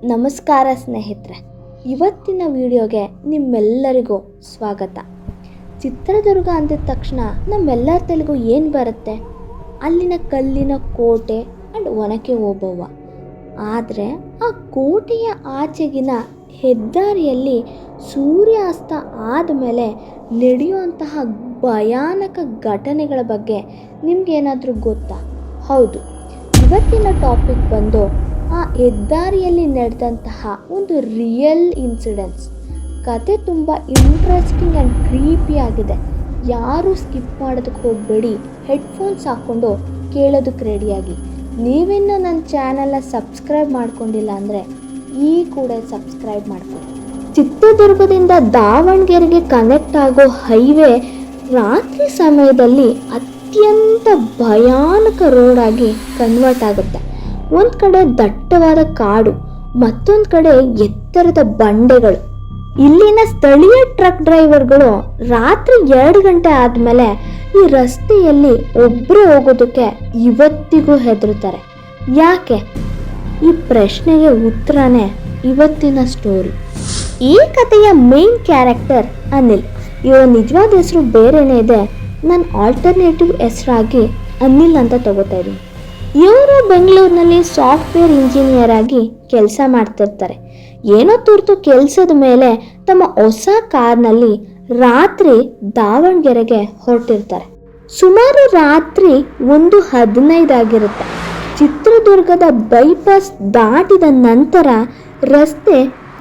ನಮಸ್ಕಾರ ಸ್ನೇಹಿತರೆ, ಇವತ್ತಿನ ವಿಡಿಯೋಗೆ ನಿಮ್ಮೆಲ್ಲರಿಗೂ ಸ್ವಾಗತ. ಚಿತ್ರದುರ್ಗ ಅಂದಿದ ತಕ್ಷಣ ನಮ್ಮೆಲ್ಲರ ತೆಲುಗು ಏನು ಬರುತ್ತೆ? ಅಲ್ಲಿನ ಕಲ್ಲಿನ ಕೋಟೆ ಆ್ಯಂಡ್ ಒನಕೆ ಓಬವ್ವ. ಆದರೆ ಆ ಕೋಟೆಯ ಆಚೆಗಿನ ಹೆದ್ದಾರಿಯಲ್ಲಿ ಸೂರ್ಯಾಸ್ತ ಆದಮೇಲೆ ನಡೆಯುವಂತಹ ಭಯಾನಕ ಘಟನೆಗಳ ಬಗ್ಗೆ ನಿಮಗೇನಾದರೂ ಗೊತ್ತಾ? ಹೌದು, ಇವತ್ತಿನ ಟಾಪಿಕ್ ಬಂದು ಆ ಹೆದ್ದಾರಿಯಲ್ಲಿ ನಡೆದಂತಹ ಒಂದು ರಿಯಲ್ ಇನ್ಸಿಡೆನ್ಸ್. ಕತೆ ತುಂಬ ಇಂಟ್ರೆಸ್ಟಿಂಗ್ ಆ್ಯಂಡ್ ಕ್ರೀಪಿ ಆಗಿದೆ. ಯಾರೂ ಸ್ಕಿಪ್ ಮಾಡೋದಕ್ಕೆ ಹೋಗಬೇಡಿ, ಹೆಡ್ಫೋನ್ಸ್ ಹಾಕ್ಕೊಂಡು ಕೇಳೋದಕ್ಕೆ ರೆಡಿಯಾಗಿ. ನೀವಿನ್ನೂ ನನ್ನ ಚಾನಲ್ನ ಸಬ್ಸ್ಕ್ರೈಬ್ ಮಾಡ್ಕೊಂಡಿಲ್ಲ ಅಂದರೆ ಈ ಕೂಡ ಸಬ್ಸ್ಕ್ರೈಬ್ ಮಾಡ್ಕೊಳ್ಳಿ. ಚಿತ್ರದುರ್ಗದಿಂದ ದಾವಣಗೆರೆಗೆ ಕನೆಕ್ಟ್ ಆಗೋ ಹೈವೇ ರಾತ್ರಿ ಸಮಯದಲ್ಲಿ ಅತ್ಯಂತ ಭಯಾನಕ ರೋಡಾಗಿ ಕನ್ವರ್ಟ್ ಆಗುತ್ತೆ. ಒಂದು ಕಡೆ ದಟ್ಟವಾದ ಕಾಡು, ಮತ್ತೊಂದು ಕಡೆ ಎತ್ತರದ ಬಂಡೆಗಳು. ಇಲ್ಲಿನ ಸ್ಥಳೀಯ ಟ್ರಕ್ ಡ್ರೈವರ್ಗಳು ರಾತ್ರಿ 2 ಗಂಟೆ ಆದಮೇಲೆ ಈ ರಸ್ತೆಯಲ್ಲಿ ಒಬ್ಬರು ಹೋಗೋದಕ್ಕೆ ಇವತ್ತಿಗೂ ಹೆದರುತ್ತಾರೆ. ಯಾಕೆ? ಈ ಪ್ರಶ್ನೆಗೆ ಉತ್ತರನೇ ಇವತ್ತಿನ ಸ್ಟೋರಿ. ಈ ಕಥೆಯ ಮೇನ್ ಕ್ಯಾರೆಕ್ಟರ್ ಅನಿಲ್. ಇವರ ನಿಜವಾದ ಹೆಸರು ಬೇರೆನೇ ಇದೆ, ನಾನು ಆಲ್ಟರ್ನೇಟಿವ್ ಹೆಸರಾಗಿ ಅನಿಲ್ ಅಂತ ತಗೋತಾ ಇದ್ದೀನಿ. ಇವರು ಬೆಂಗಳೂರಿನಲ್ಲಿ ಸಾಫ್ಟ್ವೇರ್ ಇಂಜಿನಿಯರ್ ಆಗಿ ಕೆಲಸ ಮಾಡ್ತಿರ್ತಾರೆ. ಏನೋ ತುರ್ತು ಕೆಲಸದ ಮೇಲೆ ತಮ್ಮ ಹೊಸ ಕಾರ್ನಲ್ಲಿ ರಾತ್ರಿ ದಾವಣಗೆರೆಗೆ ಹೊರಟಿರ್ತಾರೆ. ಸುಮಾರು ರಾತ್ರಿ 1:15 ಆಗಿರುತ್ತೆ. ಚಿತ್ರದುರ್ಗದ ಬೈಪಾಸ್ ದಾಟಿದ ನಂತರ ರಸ್ತೆ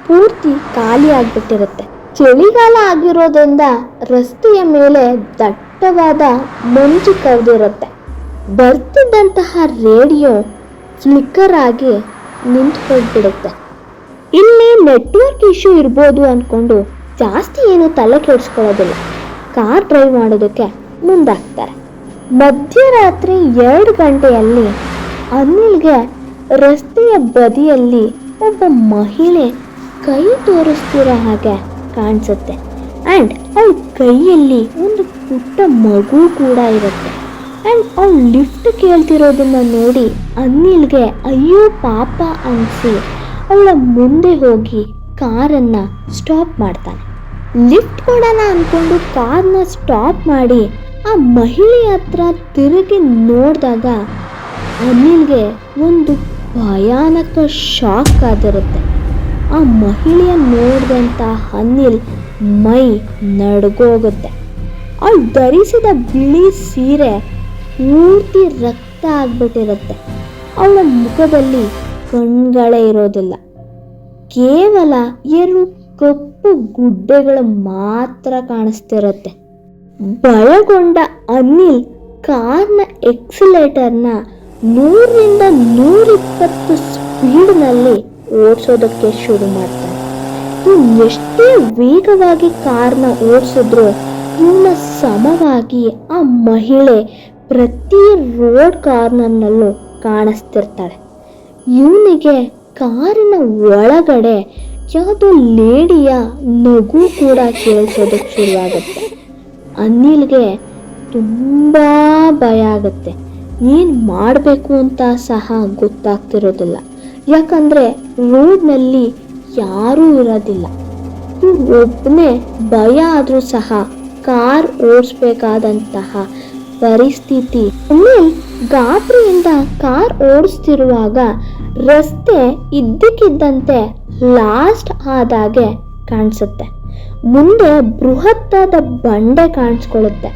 ಪೂರ್ತಿ ಖಾಲಿ ಆಗಿಬಿಟ್ಟಿರುತ್ತೆ. ಚಳಿಗಾಲ ಆಗಿರೋದ್ರಿಂದ ರಸ್ತೆಯ ಮೇಲೆ ದಟ್ಟವಾದ ಮಂಜು ಕವಿದಿರುತ್ತೆ. ಬರ್ತಿದ್ದಂತಹ ರೇಡಿಯೋ ಫ್ಲಿಕ್ಕರ್ ಆಗಿ ನಿಂತು ಹೋಗ್ಬಿಡುತ್ತೆ. ಇಲ್ಲಿ ನೆಟ್ವರ್ಕ್ ಇಶ್ಯೂ ಇರ್ಬೋದು ಅಂದ್ಕೊಂಡು ಜಾಸ್ತಿ ಏನು ತಲೆ ಕೆಡಿಸ್ಕೊಳ್ಳೋದಿಲ್ಲ, ಕಾರ್ ಡ್ರೈವ್ ಮಾಡೋದಕ್ಕೆ ಮುಂದಾಗ್ತಾರೆ. ಮಧ್ಯರಾತ್ರಿ 2 ಗಂಟೆಯಲ್ಲಿ ಅನಿಲ್ಗೆ ರಸ್ತೆಯ ಬದಿಯಲ್ಲಿ ಒಬ್ಬ ಮಹಿಳೆ ಕೈ ತೋರಿಸ್ತಿರೋ ಹಾಗೆ ಕಾಣಿಸುತ್ತೆ. ಆ್ಯಂಡ್ ಅವಳ ಕೈಯಲ್ಲಿ ಒಂದು ಪುಟ್ಟ ಮಗು ಕೂಡ ಇರುತ್ತೆ. ಆ್ಯಂಡ್ ಅವಳು ಲಿಫ್ಟ್ ಕೇಳ್ತಿರೋದನ್ನು ನೋಡಿ ಅನಿಲ್ಗೆ ಅಯ್ಯೋ ಪಾಪ ಅನಿಸಿ ಅವಳ ಮುಂದೆ ಹೋಗಿ ಕಾರನ್ನು ಸ್ಟಾಪ್ ಮಾಡ್ತಾನೆ. ಲಿಫ್ಟ್ ಕೊಡೋಣ ಅಂದ್ಕೊಂಡು ಕಾರ್ನ ಸ್ಟಾಪ್ ಮಾಡಿ ಆ ಮಹಿಳೆಯ ಹತ್ರ ತಿರುಗಿ ನೋಡಿದಾಗ ಅನಿಲ್ಗೆ ಒಂದು ಭಯಾನಕ ಶಾಕ್ ಆಗಿರುತ್ತೆ. ಆ ಮಹಿಳೆಯ ನೋಡಿದಂಥ ಅನಿಲ್ ಮೈ ನಡ್ಗೋಗುತ್ತೆ. ಅವಳು ಧರಿಸಿದ ಬಿಳಿ ಸೀರೆ ಪೂರ್ತಿ ರಕ್ತ ಆಗ್ಬಿಟ್ಟಿರುತ್ತೆ. ಅವಳ ಮುಖದಲ್ಲಿ ಕಣ್ಗಳೇ ಇರೋದಿಲ್ಲ, ಕೇವಲ 2 ಕಪ್ಪು ಗುಡ್ಡೆಗಳು ಮಾತ್ರ ಕಾಣಿಸ್ತಿರುತ್ತೆ. ಭಯಗೊಂಡ ಅನಿಲ್ ಕಾರ್ನ ಎಕ್ಸಿಲೇಟರ್ನ 100ರಿಂದ 120 ಸ್ಪೀಡ್ನಲ್ಲಿ ಓಡಿಸೋದಕ್ಕೆ ಶುರು ಮಾಡ್ತಾನೆ. ಇವನು ಎಷ್ಟೇ ವೇಗವಾಗಿ ಕಾರ್ನ ಓಡಿಸಿದ್ರು ಇವನ ಸಮವಾಗಿ ಆ ಮಹಿಳೆ ಪ್ರತಿ ರೋಡ್ ಕಾರ್ನರ್ನಲ್ಲೂ ಕಾಣಿಸ್ತಿರ್ತಾಳೆ. ಇವನಿಗೆ ಕಾರಿನ ಒಳಗಡೆ ಯಾವುದೋ ಲೇಡಿಯ ನಗು ಕೂಡ ಕೇಳಿಸೋದಕ್ಕೆ ಶುರುವಾಗುತ್ತೆ. ಅನಿಲ್ಗೆ ತುಂಬ ಭಯ ಆಗುತ್ತೆ. ಏನು ಮಾಡಬೇಕು ಅಂತ ಸಹ ಗೊತ್ತಾಗ್ತಿರೋದಿಲ್ಲ. ಯಾಕಂದರೆ ರೋಡ್ನಲ್ಲಿ ಯಾರೂ ಇರೋದಿಲ್ಲ. ಒಬ್ಬನೇ ಭಯ ಆದರೂ ಸಹ ಕಾರ್ ಓಡಿಸ್ಬೇಕಾದಂತಹ ಪರಿಸ್ಥಿತಿ. ಅನಿಲ್ ಗಾಬರಿಯಿಂದ ಕಾರ್ ಓಡಿಸ್ತಿರುವಾಗ ರಸ್ತೆ ಇದ್ದಕ್ಕಿದ್ದಂತೆ ಲಾಸ್ಟ್ ಆದಾಗೆ ಕಾಣಿಸುತ್ತೆ. ಮುಂದೆ ಬೃಹತ್ತಾದ ಬಂಡೆ ಕಾಣಿಸ್ಕೊಳ್ಳುತ್ತೆ.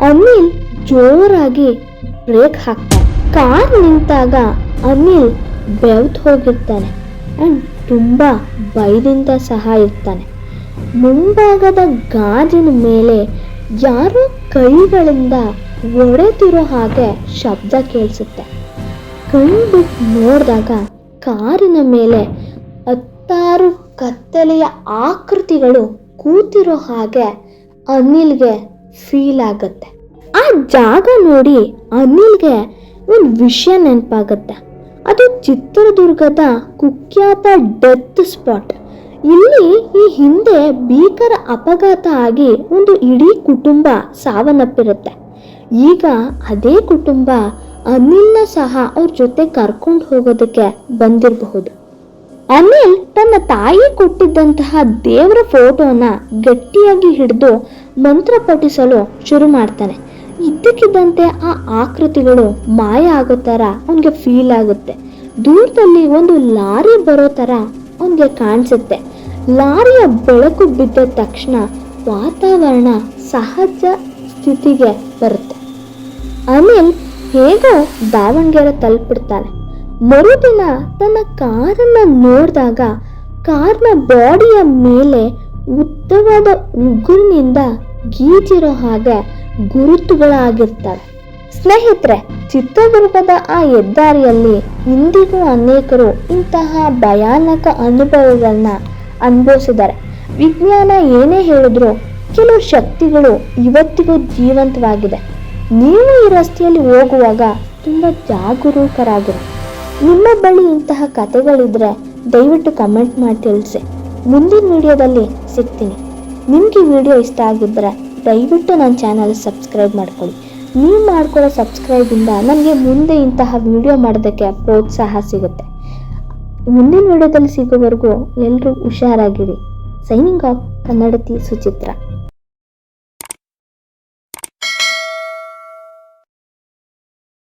ಅನಿಲ್ ಜೋರಾಗಿ ಬ್ರೇಕ್ ಹಾಕ್ತಾನೆ. ಕಾರ್ ನಿಂತಾಗ ಅನಿಲ್ ಬೆವ್ತು ಹೋಗಿರ್ತಾನೆ ಆ್ಯಂಡ್ ತುಂಬ ಭಯದಿಂದ ಸಹ ಇರ್ತಾನೆ. ಮುಂಭಾಗದ ಗಾಜಿನ ಮೇಲೆ ಯಾರೋ ಕೈಗಳಿಂದ ಒಡೆದಿರೋ ಹಾಗೆ ಶಬ್ದ ಕೇಳಿಸುತ್ತೆ. ಕಣ್ಬಿಟ್ಟು ನೋಡಿದಾಗ ಕಾರಿನ ಮೇಲೆ 10 ಕತ್ತಲೆಯ ಆಕೃತಿಗಳು ಕೂತಿರೋ ಹಾಗೆ ಅನಿಲ್ಗೆ ಫೀಲ್ ಆಗುತ್ತೆ. ಆ ಜಾಗ ನೋಡಿ ಅನಿಲ್ಗೆ ಒಂದು ವಿಷಯ ನೆನಪಾಗುತ್ತೆ. ಅದು ಚಿತ್ರದುರ್ಗದ ಕುಖ್ಯಾತ ಡೆತ್ ಸ್ಪಾಟ್. ಇಲ್ಲಿ ಈ ಹಿಂದೆ ಭೀಕರ ಅಪಘಾತ ಆಗಿ ಒಂದು ಇಡೀ ಕುಟುಂಬ ಸಾವನ್ನಪ್ಪಿರುತ್ತೆ. ಈಗ ಅದೇ ಕುಟುಂಬ ಅನಿಲ್ನ ಸಹ ಅವ್ರ ಜೊತೆ ಕರ್ಕೊಂಡು ಹೋಗೋದಕ್ಕೆ ಬಂದಿರಬಹುದು. ಅನಿಲ್ ತನ್ನ ತಾಯಿ ಕೊಟ್ಟಿದ್ದಂತಹ ದೇವರ ಫೋಟೋನ ಗಟ್ಟಿಯಾಗಿ ಹಿಡಿದು ಮಂತ್ರ ಪಠಿಸಲು ಶುರು ಮಾಡ್ತಾನೆ. ಇದ್ದಕ್ಕಿದ್ದಂತೆ ಆ ಆಕೃತಿಗಳು ಮಾಯ ಆಗೋ ಥರ ಅವನಿಗೆ ಫೀಲ್ ಆಗುತ್ತೆ. ದೂರದಲ್ಲಿ ಒಂದು ಲಾರಿ ಬರೋ ಥರ ಅವನಿಗೆ ಕಾಣಿಸುತ್ತೆ. ಲಾರಿಯ ಬೆಳಕು ಬಿದ್ದ ತಕ್ಷಣ ವಾತಾವರಣ ಸಹಜ ಸ್ಥಿತಿಗೆ ಬರುತ್ತೆ. ಅನಿಲ್ ಹೇಗೋ ದಾವಣಗೆರೆ ತಲುಪಿಡ್ತಾನೆ. ಮರುದಿನ ತನ್ನ ಕಾರನ್ನ ನೋಡಿದಾಗ ಕಾರ್ನ ಬಾಡಿಯ ಮೇಲೆ ಉದ್ದವಾದ ಉಗುರಿನಿಂದ ಗೀಚಿರೋ ಹಾಗೆ ಗುರುತುಗಳಾಗಿರ್ತವೆ. ಸ್ನೇಹಿತರೆ, ಚಿತ್ರದುರ್ಗದ ಆ ಹೆದ್ದಾರಿಯಲ್ಲಿ ಇಂದಿಗೂ ಅನೇಕರು ಇಂತಹ ಭಯಾನಕ ಅನುಭವಗಳನ್ನ ಅನುಭವಿಸಿದ್ದಾರೆ. ವಿಜ್ಞಾನ ಏನೇ ಹೇಳಿದ್ರು ಕೆಲವು ಶಕ್ತಿಗಳು ಇವತ್ತಿಗೂ ಜೀವಂತವಾಗಿದೆ. ನೀವು ಈ ರಸ್ತೆಯಲ್ಲಿ ಹೋಗುವಾಗ ತುಂಬ ಜಾಗರೂಕರಾಗಿರಿ. ನಿಮ್ಮ ಬಳಿ ಇಂತಹ ಕಥೆಗಳಿದ್ರೆ ದಯವಿಟ್ಟು ಕಮೆಂಟ್ ಮಾಡಿ ತಿಳಿಸಿ. ಮುಂದಿನ ವಿಡಿಯೋದಲ್ಲಿ ಸಿಗ್ತೀನಿ. ನಿಮಗೆ ವಿಡಿಯೋ ಇಷ್ಟ ಆಗಿದ್ದರೆ ದಯವಿಟ್ಟು ನನ್ನ ಚಾನಲ್ ಸಬ್ಸ್ಕ್ರೈಬ್ ಮಾಡ್ಕೊಳ್ಳಿ. ನೀವು ಮಾಡ್ಕೊಳ್ಳೋ ಸಬ್ಸ್ಕ್ರೈಬಿಂದ ನನಗೆ ಮುಂದೆ ಇಂತಹ ವಿಡಿಯೋ ಮಾಡೋದಕ್ಕೆ ಪ್ರೋತ್ಸಾಹ ಸಿಗುತ್ತೆ. ಮುಂದಿನ ವಿಡಿಯೋದಲ್ಲಿ ಸಿಗೋವರೆಗೂ ಎಲ್ಲರೂ ಹುಷಾರಾಗಿರಿ. ಸೈನಿಂಗ್ ಆಫ್, ಕನ್ನಡತಿ ಸುಚಿತ್ರ.